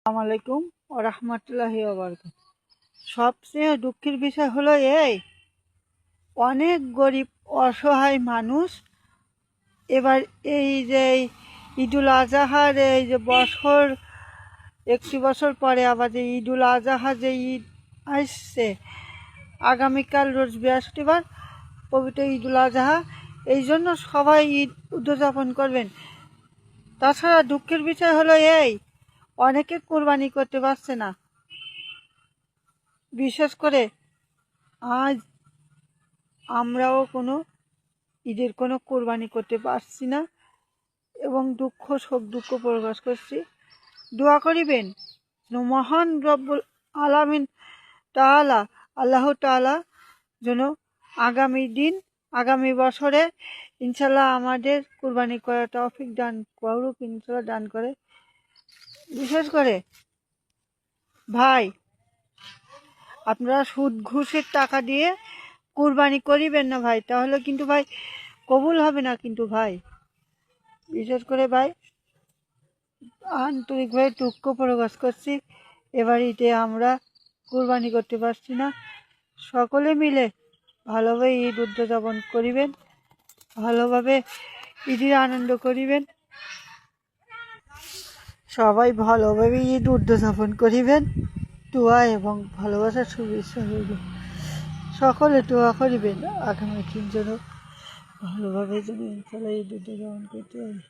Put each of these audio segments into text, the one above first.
আসসালামু আলাইকুম ওয়া রাহমাতুল্লাহি ওয়া বারাকাতুহু। সবচেয়ে দুঃখের বিষয় হলো অনেক গরিব অসহায় মানুষ এবার এই যে ঈদুল আজহার এই যে বছর 1 বছর পরে আবার যে ঈদুল আজহা যে ঈদ আসছে, আগামীকাল রোজ বৃহস্পতিবার পবিত্র ঈদুল আজহা, এই জন্য সবাই ঈদ উদযাপন করবেন। তাছাড়া দুঃখের বিষয় হলো অনেকে কোরবানি করতে পারছে না। বিশেষ করে আজ আমরাও ঈদের কোনো কোরবানি করতে পারছি না এবং শোক দুঃখ প্রকাশ করছি। দোয়া করিবেন মহান রব্বুল আলামিন তাআলা, আল্লাহ তাআলা যেন আগামী বছরে ইনশাল্লাহ আমাদের কোরবানি করার তৌফিক দান করুক, ইনশাল্লাহ দান করে। বিশেষ করে ভাই, আপনারা সুদ ঘুষের টাকা দিয়ে কুরবানি করিবেন না ভাই, তাহলে কিন্তু ভাই কবুল হবে না কিন্তু ভাই। বিশেষ করে ভাই আন্তরিকভাবে দুঃখ প্রকাশ করছি, এবার ঈদে আমরা কুরবানি করতে পারছি না। সকলে মিলে ভালোভাবে ঈদ উদযাপন করিবেন, ভালোভাবে ঈদের আনন্দ করিবেন, সবাই ভালোভাবে ঈদ উদযাপন করিবেন। দোয়া এবং ভালোবাসার শুভেচ্ছা হইল। সকলে দোয়া করিবেন আগামী দিন যেন ভালোভাবে যেন ইনশাল্লাহ ঈদ উদযাপন করতে পারি।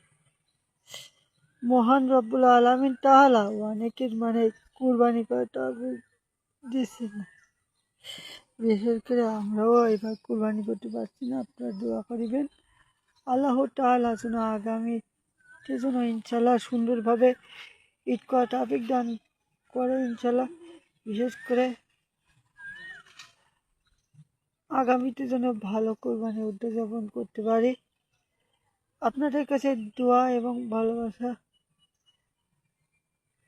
মহান রব্বুল আলামিন তাআলা অনেকের কুরবানি করাটা দিচ্ছে না। বিশেষ করে আমরাও এবার কুরবানি করতে পারছি না। আপনারা দোয়া করিবেন আল্লাহ তাআলা যেন আগামীতে যেন ইনশাল্লাহ সুন্দরভাবে ঈদ করা তৌফিক দান করে ইনশাল্লাহ। বিশেষ করে আগামীতে যেন ভালো কোরবানি উদযাপন করতে পারি। আপনাদের কাছে দোয়া এবং ভালোবাসা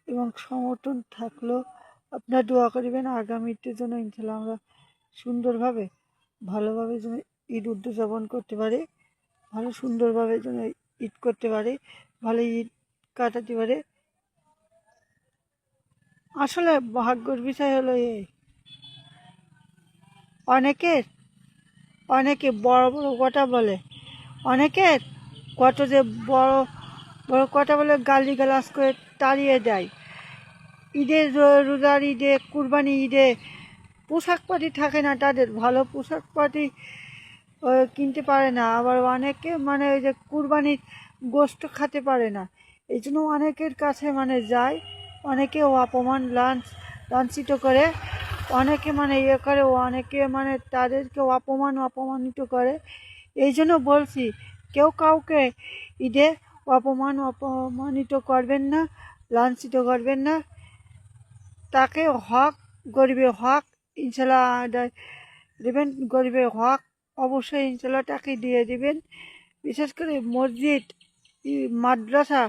এবং সমর্থন থাকলো। আপনারা দোয়া করিবেন আগামীতে যেন ইনশাল্লাহ আমরা সুন্দরভাবে ভালোভাবে যেন ঈদ উদযাপন করতে পারি, ভালো সুন্দরভাবে যেন ঈদ করতে পারি, ভালো ঈদ কাটাতে পারি। আসলে ভাগ্যের বিষয় হলো অনেকে বড় বড় কথা বলে, অনেকের কত যে বড় বড় কথা বলে গালিগালাজ করে তাড়িয়ে দেয়। ঈদের রোজার ঈদে, কুরবানি ঈদে পোশাক পাতি থাকে না, তাদের ভালো পোশাক পাতি কিনতে পারে না। আবার অনেকে ওই যে কুরবানির গোশত খেতে পারে না, এই জন্য অনেকের কাছে যায়, অনেকে অপমান লাঞ্ছিত করে, অনেকে করে, অনেকে তাদেরকে অপমানিত করে। এই জন্য বলছি কেউ কাউকে ঈদে অপমানিত করবেন না, লাঞ্ছিত করবেন না। তাকে গরিবের হক ইনশাল্লাহ আদায় দেবেন, গরিবের হক অবশ্যই ইনশাল্লাহ তাকে দিয়ে দিবেন। বিশেষ করে মসজিদ, মাদ্রাসা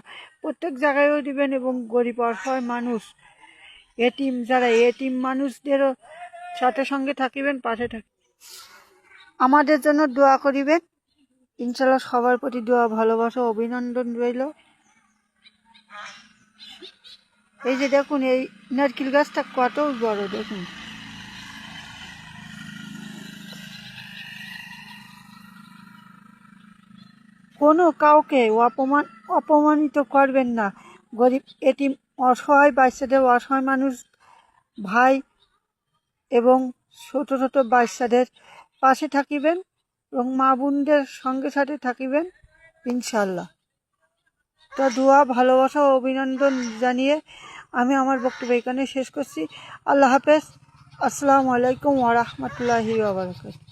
প্রত্যেক জায়গায়ও দিবেন এবং গরিব অসহায় মানুষ, যারা এতিম মানুষদেরও সঙ্গে থাকিবেন, পাশে আমাদের জন্য দোয়া করিবেন ইনশাল্লাহ। সবার প্রতি দোয়া, ভালোবাসা, অভিনন্দন রইল। এই যে দেখুন, এই নারকেল গাছটা কত বড় দেখুন। কোনো কাউকে অপমানিত করবেন না। গরিব, এতিম, অসহায় অসহায় মানুষ ভাই এবং ছোট ছোট বাচ্চাদের পাশে থাকিবেন এবং মা বোনদের সাথে থাকিবেন ইনশাল্লাহ। তো দোয়া, ভালোবাসা ও অভিনন্দন জানিয়ে আমি আমার বক্তব্য এখানে শেষ করছি। আল্লাহ হাফেজ। আসসালামু আলাইকুম ওয়া রাহমাতুল্লাহি ওয়া বারাকাতুহু।